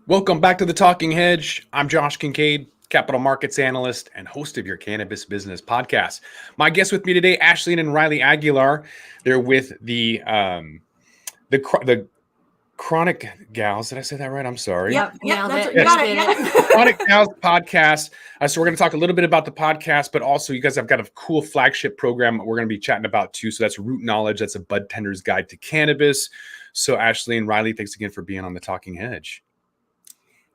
Welcome back to the Talking Hedge. I'm Josh Kincaid, capital markets analyst and host of your Cannabis Business Podcast. My guests with me today, Ashleen and Rileigh Aguilar. They're with the Chronic Gals. Did I say that right? I'm sorry. Yep, That's it. You got it. Yep. Chronic Gals podcast. So we're going to talk a little bit about the podcast, but also you guys have got a cool flagship program we're going to be chatting about too. So that's Root Knowledge. That's a Budtender's Guide to Cannabis. So Ashleen and Rileigh, thanks again for being on the Talking Hedge.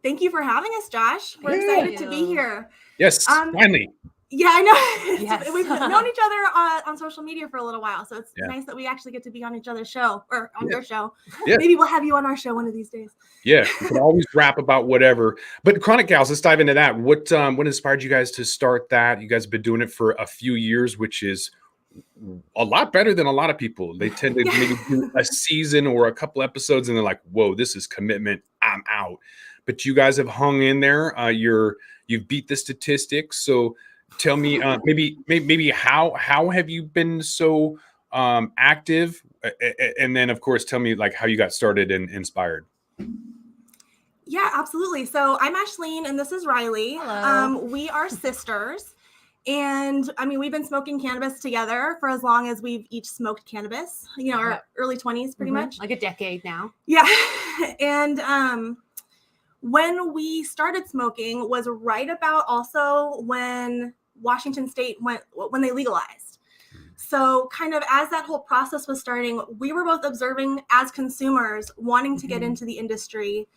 Thank you for having us, Josh. We're excited to be here. Yes, finally. Yeah, I know. Yes. We've known each other on social media for a little while, so it's nice that we actually get to be on each other's show or on your show. Yeah. Maybe we'll have you on our show one of these days. Yeah, we can always rap about whatever. But Chronic Gals, let's dive into that. What inspired you guys to start that? You guys have been doing it for a few years, which is a lot better than a lot of people. They tend to maybe do a season or a couple episodes, and they're like, "Whoa, this is commitment. I'm out." But you guys have hung in there. You've beat the statistics. So tell me, maybe how have you been so active? And then, of course, tell me like how you got started and inspired. Yeah, absolutely. So I'm Ashleen, and this is Rileigh. Hello. We are sisters, and I mean we've been smoking cannabis together for as long as we've each smoked cannabis. Our early 20s, pretty much, like a decade now. Yeah, and when we started smoking was right about also when Washington State when they legalized. So kind of as that whole process was starting, we were both observing as consumers wanting to get into the industry.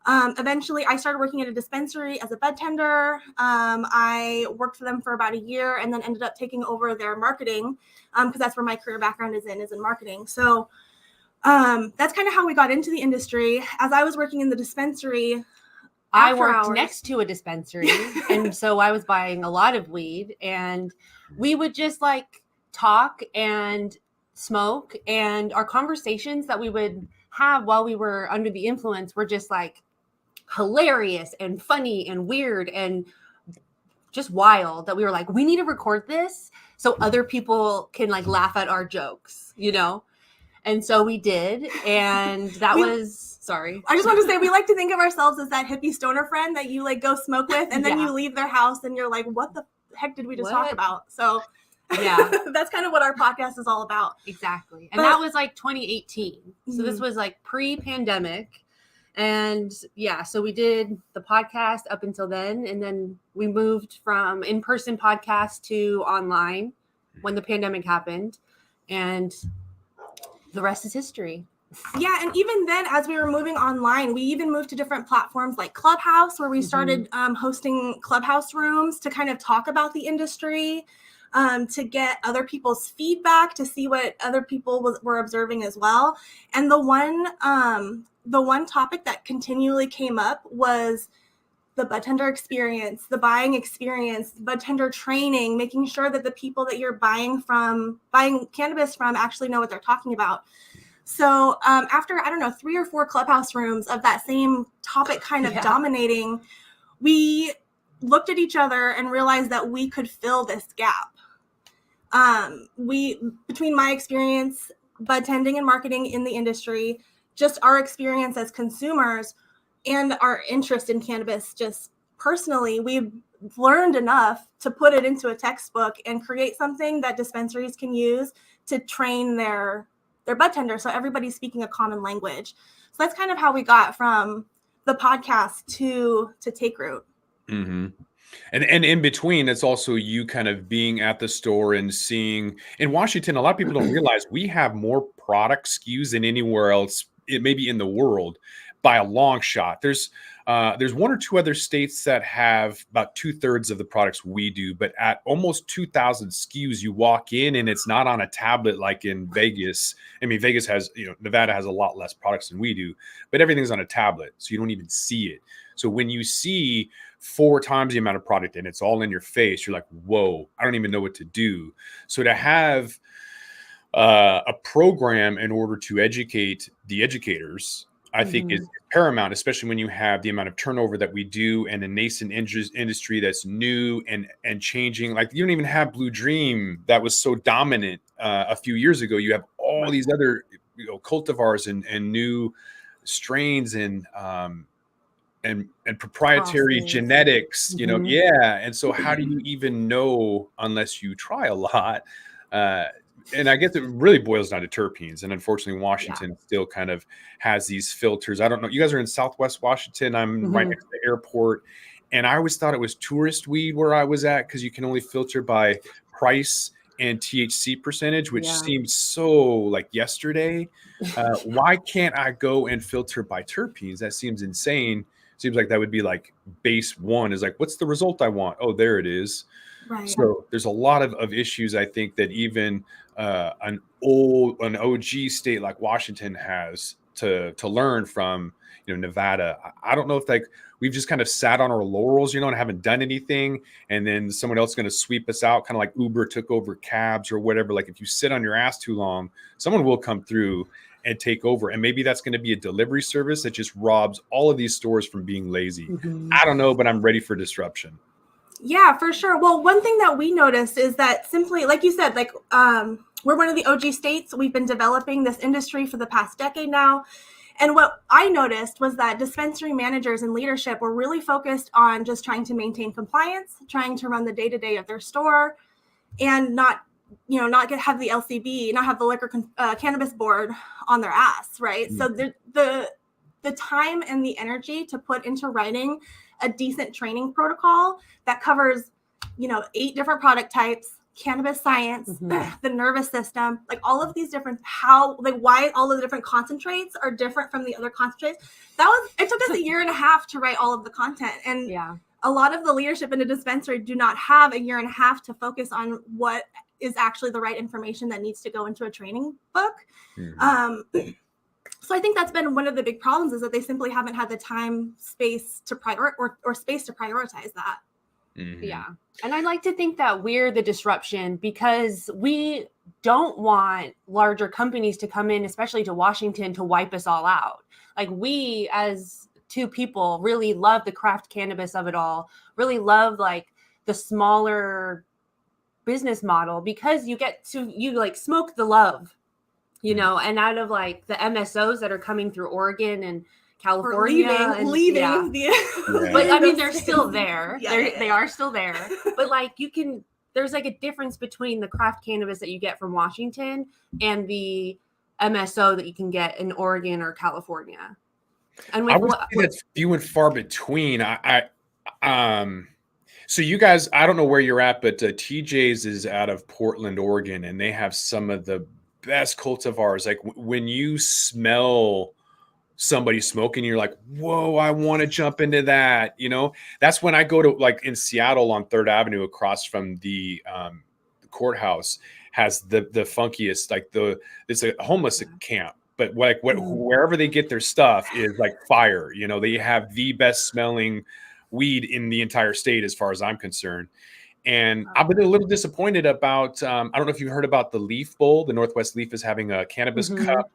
Eventually, I started working at a dispensary as a budtender. I worked for them for about a year and then ended up taking over their marketing because that's where my career background is in marketing. So that's kind of how we got into the industry. As I was working in the dispensary, I worked next to a dispensary, and so I was buying a lot of weed, and we would just like talk and smoke, and our conversations that we would have while we were under the influence were just like hilarious and funny and weird and just wild, that we were like, we need to record this so other people can like laugh at our jokes, And so we did, and that sorry. I just wanted to say, we like to think of ourselves as that hippie stoner friend that you like go smoke with, and then you leave their house and you're like, what the heck did we just talk about? So yeah, that's kind of what our podcast is all about. Exactly. And that was like 2018. So this was like pre-pandemic. And so we did the podcast up until then. And then we moved from in-person podcast to online when the pandemic happened. And the rest is history. Yeah, and even then, as we were moving online, we even moved to different platforms like Clubhouse, where we started hosting Clubhouse rooms to kind of talk about the industry, to get other people's feedback, to see what other people were observing as well. And the one topic that continually came up was the budtender experience, the buying experience, budtender training, making sure that the people that you're buying cannabis from actually know what they're talking about. So after, 3 or 4 Clubhouse rooms of that same topic kind of dominating, we looked at each other and realized that we could fill this gap. Between my experience budtending and marketing in the industry, just our experience as consumers and our interest in cannabis, just personally, we've learned enough to put it into a textbook and create something that dispensaries can use to train their budtender, so everybody's speaking a common language. So that's kind of how we got from the podcast to Take Root. Mm-hmm. And in between, it's also you kind of being at the store and seeing in Washington. A lot of people don't realize we have more product SKUs than anywhere else, maybe in the world, by a long shot. There's 1 or 2 other states that have about 2/3 of the products we do, but at almost 2,000 SKUs, you walk in and it's not on a tablet like in Vegas. I mean, Vegas has, Nevada has a lot less products than we do, but everything's on a tablet, so you don't even see it. So when you see 4 times the amount of product and it's all in your face, you're like, whoa, I don't even know what to do. So to have a program in order to educate the educators, I think is paramount, especially when you have the amount of turnover that we do and a nascent industry that's new and changing. Like you don't even have Blue Dream that was so dominant a few years ago. You have all these other cultivars and new strains, and and proprietary genetics, you know, and so how do you even know unless you try a lot? And I guess it really boils down to terpenes, and unfortunately Washington still kind of has these filters. I don't know, you guys are in Southwest Washington, I'm right next to the airport, and I always thought it was tourist weed where I was at, because you can only filter by price and THC percentage, which seems so like yesterday. Why can't I go and filter by terpenes? That seems insane. Seems like that would be like base one is like, what's the result I want? Oh, there it is. Right. So there's a lot of issues, I think, that even an OG state like Washington has to learn from, you know, Nevada. I don't know if like we've just kind of sat on our laurels, you know, and haven't done anything, and then someone else is going to sweep us out, kind of like Uber took over cabs or whatever. Like if you sit on your ass too long, someone will come through and take over, and maybe that's going to be a delivery service that just robs all of these stores from being lazy. I don't know, but I'm ready for disruption. Yeah, for sure. Well, one thing that we noticed is that simply, like you said, like we're one of the OG states. We've been developing this industry for the past decade now. And what I noticed was that dispensary managers and leadership were really focused on just trying to maintain compliance, trying to run the day-to-day of their store, and not have the LCB, not have the liquor cannabis board on their ass, right? So the time and the energy to put into writing a decent training protocol that covers, 8 different product types, cannabis science, the nervous system, like all of these different, why all of the different concentrates are different from the other concentrates. It took us 1.5 years to write all of the content. And a lot of the leadership in a dispensary do not have 1.5 years to focus on what is actually the right information that needs to go into a training book. So I think that's been one of the big problems, is that they simply haven't had the time, space to space to prioritize that. Yeah. And I like to think that we're the disruption, because we don't want larger companies to come in, especially to Washington, to wipe us all out. Like, we as 2 people really love the craft cannabis of it all, really love like the smaller business model, because you get to, smoke the love, and out of like the MSOs that are coming through Oregon and California, leaving. But I mean, they're still there. They are still there. But like, there's like a difference between the craft cannabis that you get from Washington and the MSO that you can get in Oregon or California. And I would say that's few and far between. So you guys, I don't know where you're at, but TJ's is out of Portland, Oregon, and they have some of the best cultivars. Like when you smell somebody smoking, you're like, whoa, I want to jump into that. That's when I go to, like in Seattle on 3rd Avenue across from the courthouse, has the funkiest, like it's a homeless camp, but wherever they get their stuff is like fire. They have the best smelling weed in the entire state as far as I'm concerned. And I've been a little disappointed about, I don't know if you've heard about the Leaf Bowl. The Northwest Leaf is having a cannabis cup.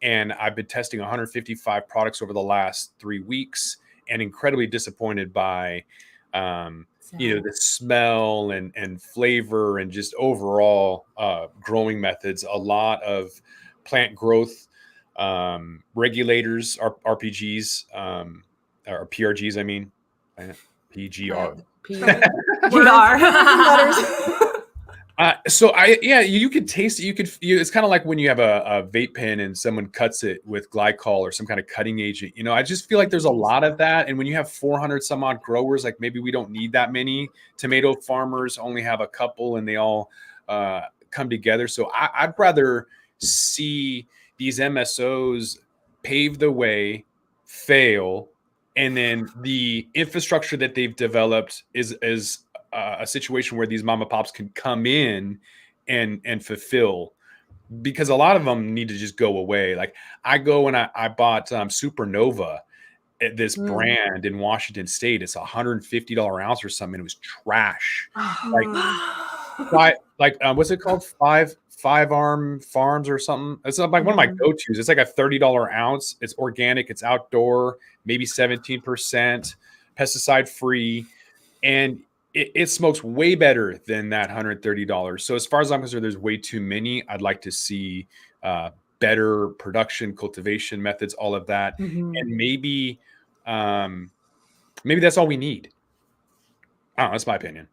And I've been testing 155 products over the last 3 weeks, and incredibly disappointed by, the smell and flavor and just overall growing methods. A lot of plant growth regulators, RPGs, or PRGs, I mean, PGR. You could taste it. It's kind of like when you have a vape pen and someone cuts it with glycol or some kind of cutting agent. I just feel like there's a lot of that. And when you have 400 some odd growers, like maybe we don't need that many. Tomato farmers only have a couple, and they all come together. So I'd rather see these MSOs pave the way, fail, and then the infrastructure that they've developed is a situation where these mama pops can come in and fulfill, because a lot of them need to just go away. Like I go and I bought Supernova at this brand in Washington State. It's $150 ounce or something. It was trash. What's it called? Five Arm Farms or something. It's like one of my go-tos. It's like a $30 ounce. It's organic. It's outdoor, maybe 17%, pesticide free. And it smokes way better than that $130. So as far as I'm concerned, there's way too many. I'd like to see better production, cultivation methods, all of that. And maybe Maybe that's all we need. I don't know, that's my opinion.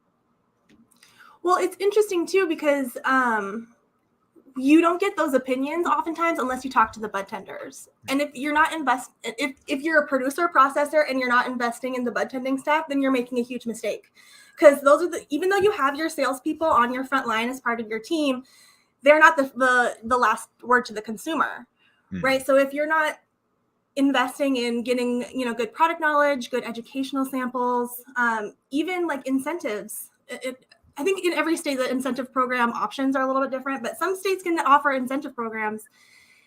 Well, it's interesting too, because you don't get those opinions oftentimes unless you talk to the budtenders. And if you're not if you're a producer processor and you're not investing in the budtending staff, then you're making a huge mistake. Because those are even though you have your salespeople on your front line as part of your team, they're not the last word to the consumer, right? So if you're not investing in getting, good product knowledge, good educational samples, even like incentives, I think in every state, the incentive program options are a little bit different, but some states can offer incentive programs.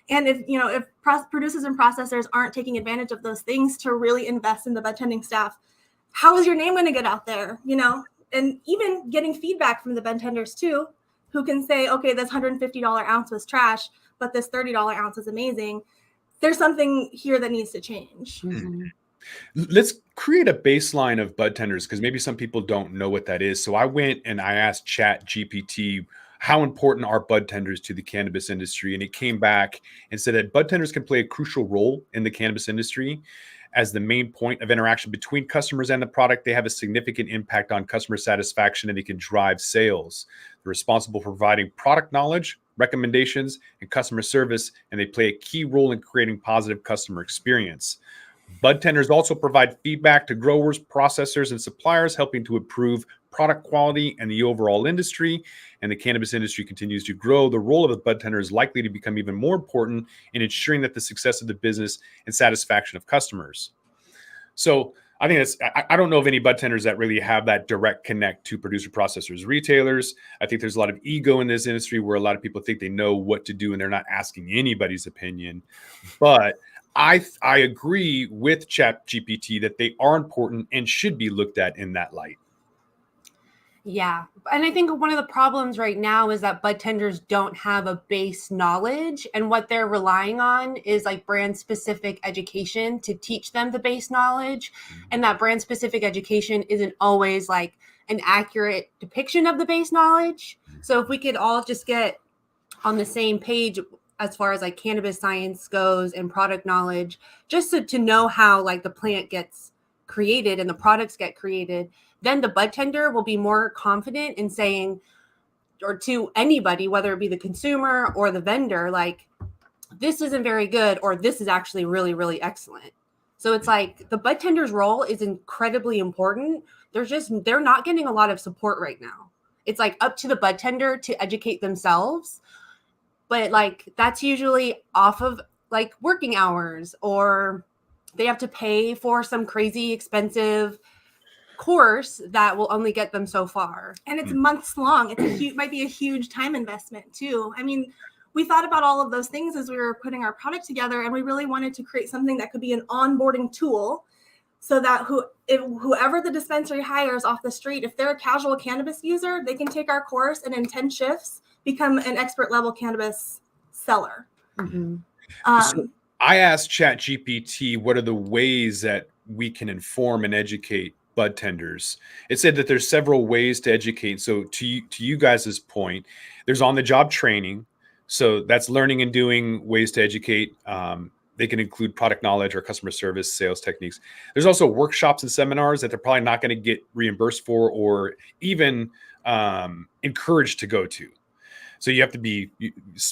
And if producers and processors aren't taking advantage of those things to really invest in the budtending staff, how is your name going to get out there? And even getting feedback from the budtenders too, who can say, okay, this $150 ounce was trash, but this $30 ounce is amazing. There's something here that needs to change. Mm-hmm. Let's create a baseline of budtenders, because maybe some people don't know what that is. So I went and I asked ChatGPT, how important are budtenders to the cannabis industry? And it came back and said that budtenders can play a crucial role in the cannabis industry. As the main point of interaction between customers and the product, they have a significant impact on customer satisfaction, and they can drive sales. They're responsible for providing product knowledge, recommendations, and customer service, and they play a key role in creating positive customer experience. Budtenders also provide feedback to growers, processors, and suppliers, helping to improve product quality and the overall industry. And the cannabis industry continues to grow. The role of the budtender is likely to become even more important in ensuring that the success of the business and satisfaction of customers. So I think I don't know of any budtenders that really have that direct connect to producer, processors, retailers. I think there's a lot of ego in this industry where a lot of people think they know what to do and they're not asking anybody's opinion. But I agree with ChatGPT that they are important and should be looked at in that light. Yeah. And I think one of the problems right now is that budtenders don't have a base knowledge, and what they're relying on is like brand specific education to teach them the base knowledge. And that brand specific education isn't always like an accurate depiction of the base knowledge. So if we could all just get on the same page as far as like cannabis science goes and product knowledge, just to know how like the plant gets created and the products get created, then the budtender will be more confident in saying, or to anybody, whether it be the consumer or the vendor, like, this isn't very good, or this is actually really, really excellent. So it's like the budtender's role is incredibly important. They're not getting a lot of support right now. It's like up to the budtender to educate themselves. But like that's usually off of like working hours, or they have to pay for some crazy expensive course that will only get them so far. And it's months long. It might be a huge time investment too. I mean, we thought about all of those things as we were putting our product together, and we really wanted to create something that could be an onboarding tool so that whoever the dispensary hires off the street, if they're a casual cannabis user, they can take our course and in 10 shifts become an expert level cannabis seller. Mm-hmm. So I asked ChatGPT, what are the ways that we can inform and educate budtenders? It said that there's several ways to educate. So to you guys' point, there's on-the-job training. So that's learning and doing ways to educate. They can include product knowledge or customer service, sales techniques. There's also workshops and seminars that they're probably not going to get reimbursed for or even encouraged to go to. So you have to be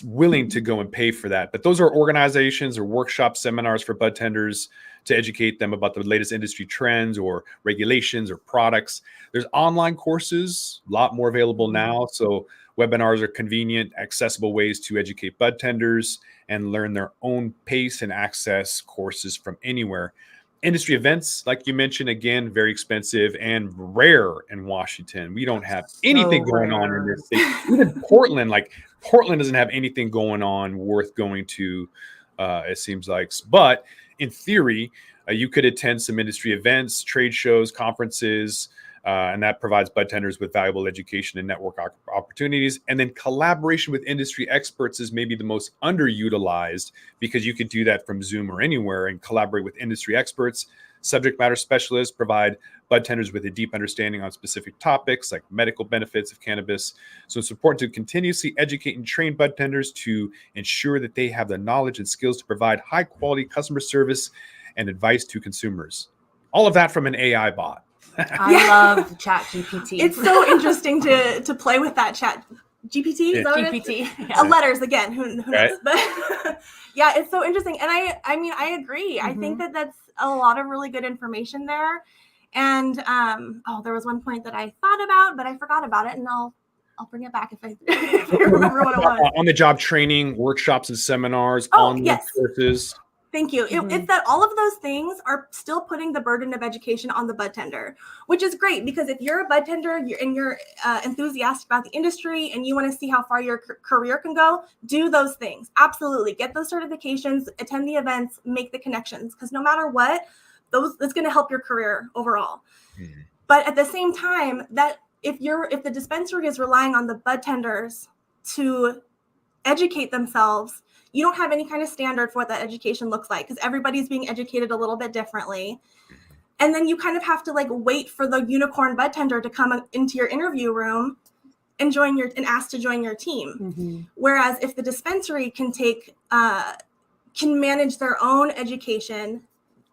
willing to go and pay for that. But those are organizations or workshop seminars for budtenders to educate them about the latest industry trends or regulations or products. There's online courses, a lot more available now. So webinars are convenient, accessible ways to educate budtenders and learn their own pace and access courses from anywhere. Industry events, like you mentioned, again, very expensive and rare in Washington. We don't have anything going on in this state. Even Portland doesn't have anything going on worth going to, it seems like. But in theory, you could attend some industry events, trade shows, conferences, and that provides budtenders with valuable education and network opportunities. And then collaboration with industry experts is maybe the most underutilized, because you could do that from Zoom or anywhere and collaborate with industry experts. Subject matter specialists provide budtenders with a deep understanding on specific topics like medical benefits of cannabis. So it's important to continuously educate and train budtenders to ensure that they have the knowledge and skills to provide high quality customer service and advice to consumers. All of that from an AI bot. I love ChatGPT. It's so interesting to play with that ChatGPT. Is that what it is? GPT. Letters again. Who knows? Right. But yeah, it's so interesting. And I mean, I agree. I think that that's a lot of really good information there. And there was one point that I thought about, but I forgot about it, and I'll bring it back if I remember what it was. On the job training, workshops and seminars, online courses. Thank you. It's that all of those things are still putting the burden of education on the budtender, which is great, because if you're a budtender and you're enthusiastic about the industry and you want to see how far your career can go, do those things. Absolutely. Get those certifications, attend the events, make the connections, because no matter what, that's going to help your career overall. But at the same time, that if the dispensary is relying on the budtenders to educate themselves, you don't have any kind of standard for what that education looks like, because everybody's being educated a little bit differently. And then you kind of have to wait for the unicorn budtender to come into your interview room and ask to join your team. Whereas if the dispensary can manage their own education,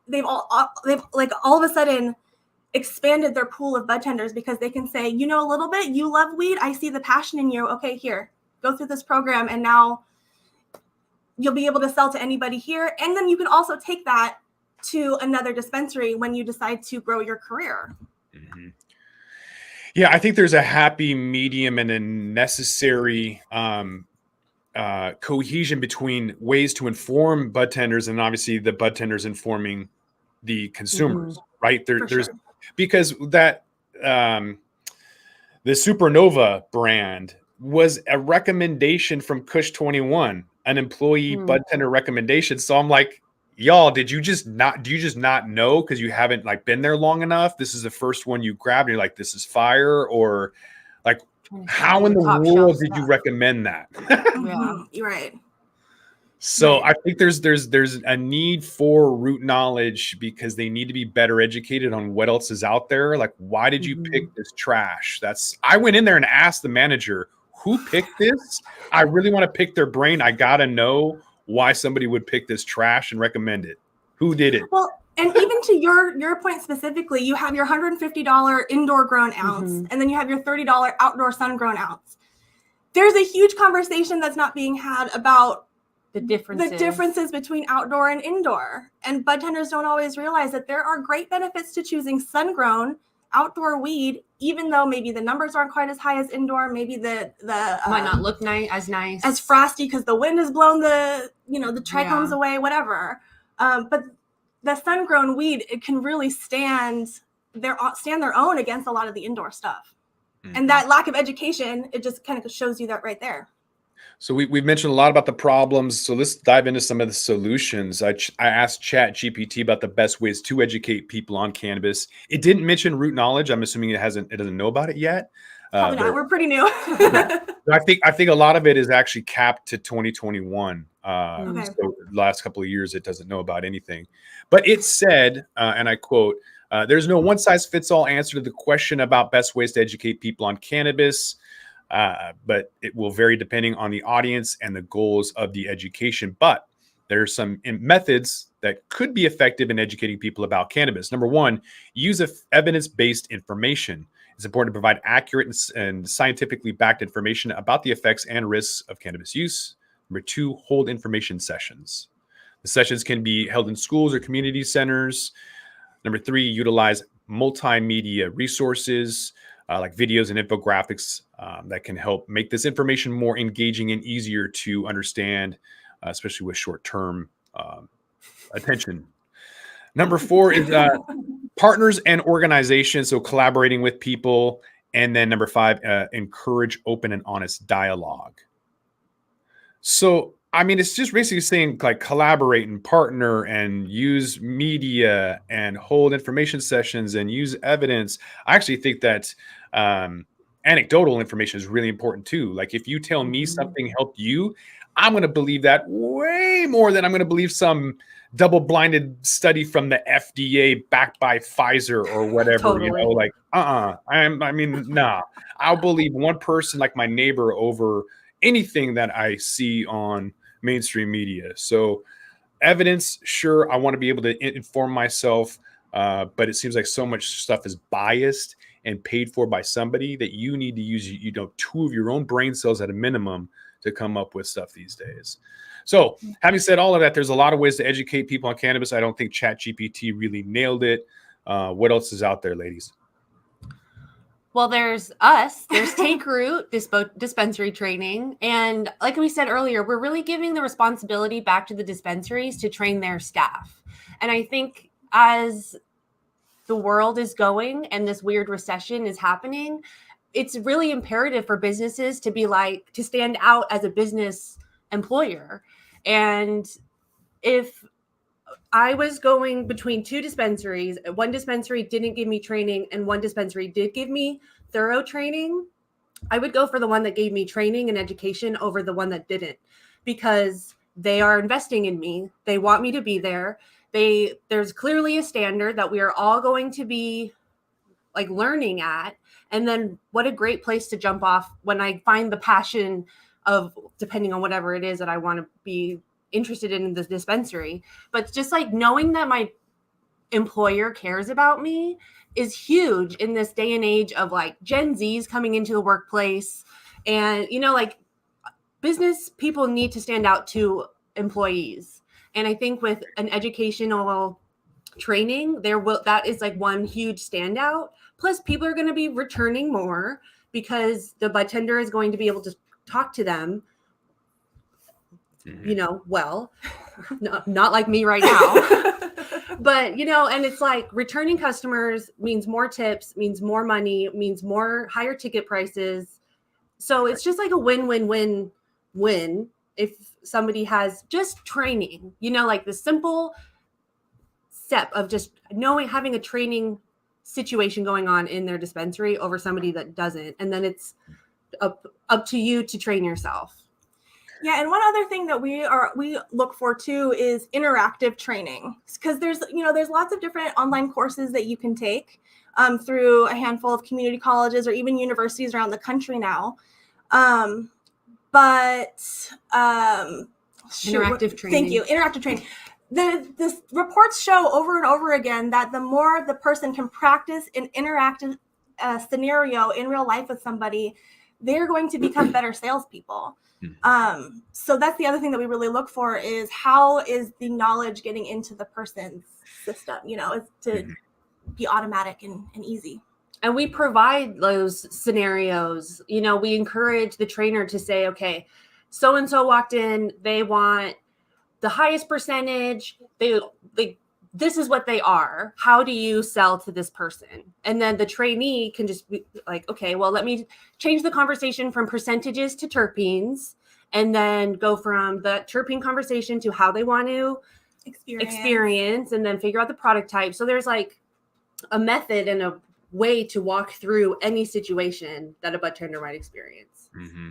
they've all of a sudden expanded their pool of budtenders, because they can say, you know, a little bit, you love weed, I see the passion in you. Okay, here, go through this program, and now you'll be able to sell to anybody here. And then you can also take that to another dispensary when you decide to grow your career. Yeah, I think there's a happy medium and a necessary cohesion between ways to inform budtenders and obviously the budtenders informing the consumers, right? There's because that the Supernova brand was a recommendation from Kush 21, an employee budtender recommendation. So I'm like, y'all, do you just not know because you haven't been there long enough? This is the first one you grabbed and you're like, this is fire? Or how in the world did you recommend that? You're right. So I think there's a need for root knowledge, because they need to be better educated on what else is out there. Why did you pick this trash? I went in there and asked the manager, who picked this? I really want to pick their brain. I got to know why somebody would pick this trash and recommend it. Who did it? Well, and even to your point specifically, you have your $150 indoor grown ounce, and then you have your $30 outdoor sun grown ounce. There's a huge conversation that's not being had about the differences between outdoor and indoor. And budtenders don't always realize that there are great benefits to choosing sun-grown outdoor weed, even though maybe the numbers aren't quite as high as indoor. Maybe the might not look nice as frosty because the wind has blown the trichomes away, whatever. But the sun-grown weed, it can really stand their own against a lot of the indoor stuff. And that lack of education, it just kind of shows you that right there. So we've mentioned a lot about the problems. So let's dive into some of the solutions. I asked ChatGPT about the best ways to educate people on cannabis. It didn't mention root knowledge. I'm assuming it doesn't know about it yet. Probably not. We're pretty new. I think a lot of it is actually capped to 2021. So the last couple of years, it doesn't know about anything. But it said, and I quote, "There's no one-size-fits-all answer to the question about best ways to educate people on cannabis. But it will vary depending on the audience and the goals of the education. But there are some methods that could be effective in educating people about cannabis. Number one, use evidence-based information. It's important to provide accurate and scientifically backed information about the effects and risks of cannabis use. Number two, hold information sessions. The sessions can be held in schools or community centers. Number three, utilize multimedia resources like videos and infographics that can help make this information more engaging and easier to understand, especially with short-term attention. Number four is partners and organizations, so collaborating with people. And then number five, encourage open and honest dialogue. So, I mean, it's just basically saying collaborate and partner and use media and hold information sessions and use evidence. I actually think that anecdotal information is really important too. If you tell me something helped you, I'm going to believe that way more than I'm going to believe some double-blinded study from the FDA backed by Pfizer or whatever. Totally. Nah. I'll believe one person like my neighbor over anything that I see on mainstream media. So evidence, sure, I want to be able to inform myself, But it seems like so much stuff is biased and paid for by somebody that you need to use, two of your own brain cells at a minimum to come up with stuff these days. So having said all of that, there's a lot of ways to educate people on cannabis. I don't think ChatGPT really nailed it. What else is out there, ladies? Well, there's us. There's Take Root Dispensary Training. And like we said earlier, we're really giving the responsibility back to the dispensaries to train their staff. And I think as the world is going and this weird recession is happening, it's really imperative for businesses to to stand out as a business employer. And if I was going between two dispensaries, one dispensary didn't give me training and one dispensary did give me thorough training, I would go for the one that gave me training and education over the one that didn't, because they are investing in me. They want me to be there. There's clearly a standard that we are all going to be learning at. And then what a great place to jump off when I find the passion of, depending on whatever it is that I want to be interested in the dispensary. But just knowing that my employer cares about me is huge in this day and age of Gen Zs coming into the workplace. And, business people need to stand out to employees. And I think with an educational training, that is one huge standout. Plus, people are going to be returning more because the budtender is going to be able to talk to them, well, not like me right now. But, and it's returning customers means more tips, means more money, means more higher ticket prices. So it's just a win-win-win-win if somebody has just training, the simple step of just having a training situation going on in their dispensary over somebody that doesn't. And then it's up to you to train yourself. Yeah, and one other thing that we look for too is interactive training, because there's lots of different online courses that you can take through a handful of community colleges or even universities around the country now. Interactive training. Thank you. Interactive training. The reports show over and over again that the more the person can practice an interactive scenario in real life with somebody, they're going to become better salespeople. So that's the other thing that we really look for is how is the knowledge getting into the person's system, is to be automatic and easy. And we provide those scenarios. We encourage the trainer to say, okay, so-and-so walked in, they want the highest percentage. This is what they are. How do you sell to this person? And then the trainee can just be okay, well, let me change the conversation from percentages to terpenes, and then go from the terpene conversation to how they want to experience, and then figure out the product type. So there's a method and a way to walk through any situation that a budtender might experience. Mm-hmm.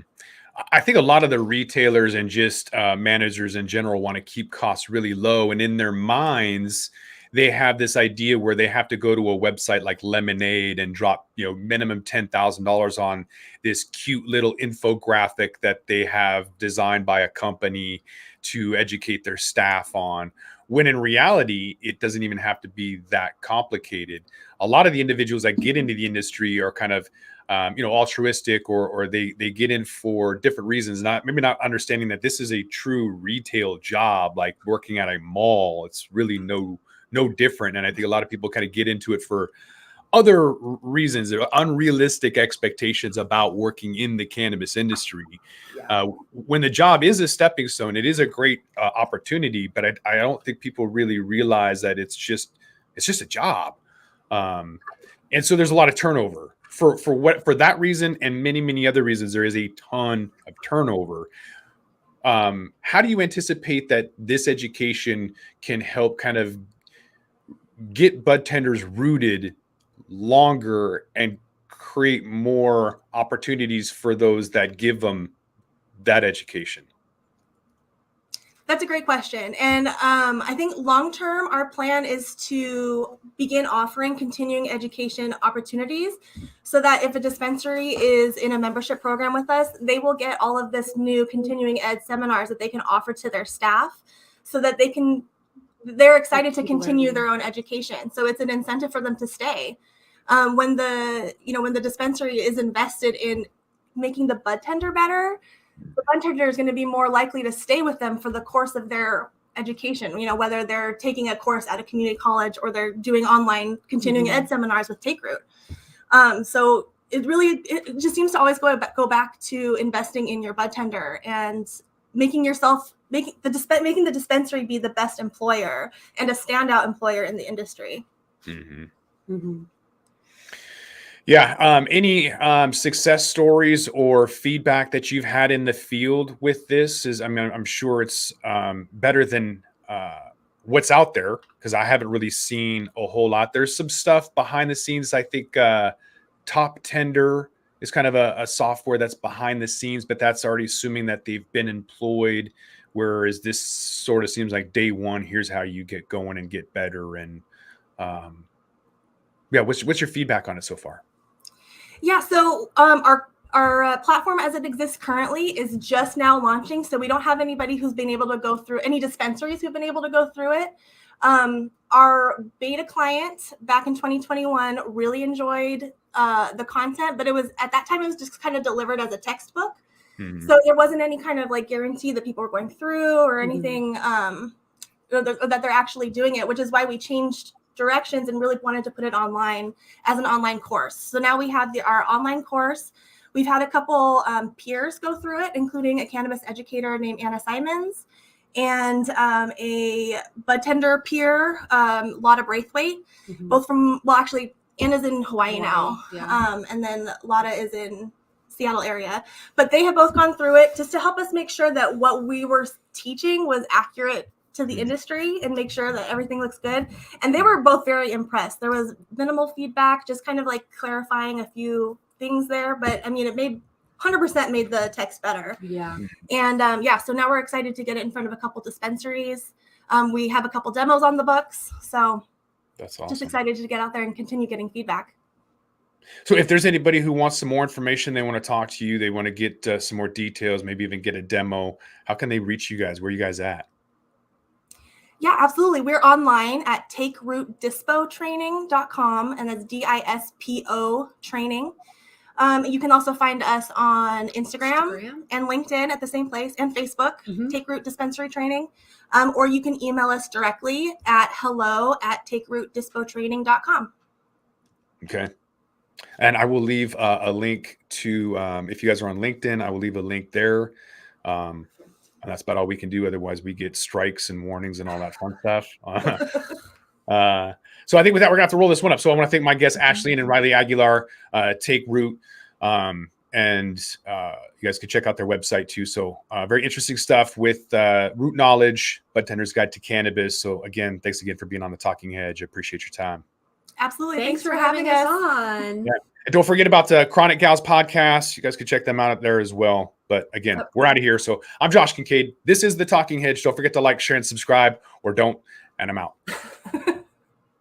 I think a lot of the retailers and just managers in general want to keep costs really low. And in their minds, they have this idea where they have to go to a website like Lemonade and drop, minimum $10,000 on this cute little infographic that they have designed by a company to educate their staff on. When in reality, it doesn't even have to be that complicated. A lot of the individuals that get into the industry are kind of altruistic, or they get in for different reasons, maybe not understanding that this is a true retail job, like working at a mall. It's really no different. And I think a lot of people kind of get into it for other reasons, unrealistic expectations about working in the cannabis industry. Yeah. When the job is a stepping stone, it is a great opportunity, but I don't think people really realize that it's just a job. And so there's a lot of turnover. For that reason and many other reasons, there is a ton of turnover. How do you anticipate that this education can help kind of get budtenders rooted longer and create more opportunities for those that give them that education? That's a great question. And I think long-term, our plan is to begin offering continuing education opportunities so that if a dispensary is in a membership program with us, they will get all of this new continuing ed seminars that they can offer to their staff so that they can they're excited to continue their own education. So it's an incentive for them to stay. When the dispensary is invested in making the budtender better, the budtender is going to be more likely to stay with them for the course of their education, whether they're taking a course at a community college or they're doing online continuing ed seminars with Take Root. So it just seems to always go back to investing in your budtender and making the dispensary be the best employer and a standout employer in the industry. Yeah. Any success stories or feedback that you've had in the field with this? I'm sure it's better than what's out there, because I haven't really seen a whole lot. There's some stuff behind the scenes. I think Budtender is kind of a software that's behind the scenes, but that's already assuming that they've been employed. Whereas this sort of seems like day one, here's how you get going and get better. And what's your feedback on it so far? Yeah, so our platform as it exists currently is just now launching. So we don't have anybody who's been able to go through, any dispensaries who've been able to go through it. Our beta client back in 2021 really enjoyed the content, but at that time it was just kind of delivered as a textbook. So there wasn't any kind of guarantee that people were going through or anything, that they're actually doing it, which is why we changed directions and really wanted to put it online as an online course. So now we have our online course. We've had a couple peers go through it, including a cannabis educator named Anna Simons and a budtender peer, Lotta Braithwaite, both from, actually Anna's in Hawaii now. Yeah. And then Lotta is in Seattle area, but they have both gone through it just to help us make sure that what we were teaching was accurate to the industry and make sure that everything looks good. And they were both very impressed. There was minimal feedback, just kind of clarifying a few things there, but it made 100% made the text better. Yeah. And so now we're excited to get it in front of a couple dispensaries. We have a couple demos on the books, so that's awesome. Just excited to get out there and continue getting feedback. So if there's anybody who wants some more information, they want to talk to you, they want to get some more details, maybe even get a demo, how can they reach you guys? Where are you guys at? Yeah, absolutely. We're online at takerootdispotraining.com, and that's DISPO training. You can also find us on Instagram and LinkedIn at the same place, and Facebook, Take Root Dispensary Training. Or you can email us directly at hello@takerootdispotraining.com. Okay. And I will leave a link to, if you guys are on LinkedIn, I will leave a link there. And that's about all we can do. Otherwise, we get strikes and warnings and all that fun stuff. So I think with that, we're going to have to roll this one up. So I want to thank my guests, Ashleen and Rileigh Aguilar, Take Root. And you guys can check out their website too. So very interesting stuff with root knowledge, Budtender's Guide to Cannabis. So again, thanks again for being on the Talking Hedge. I appreciate your time. Absolutely. Thanks for having us on. Yeah. And don't forget about the Chronic Gals podcast. You guys can check them out there as well. But again, we're out of here. So I'm Josh Kincaid. This is the Talking Hedge. Don't forget to like, share, and subscribe, or don't. And I'm out.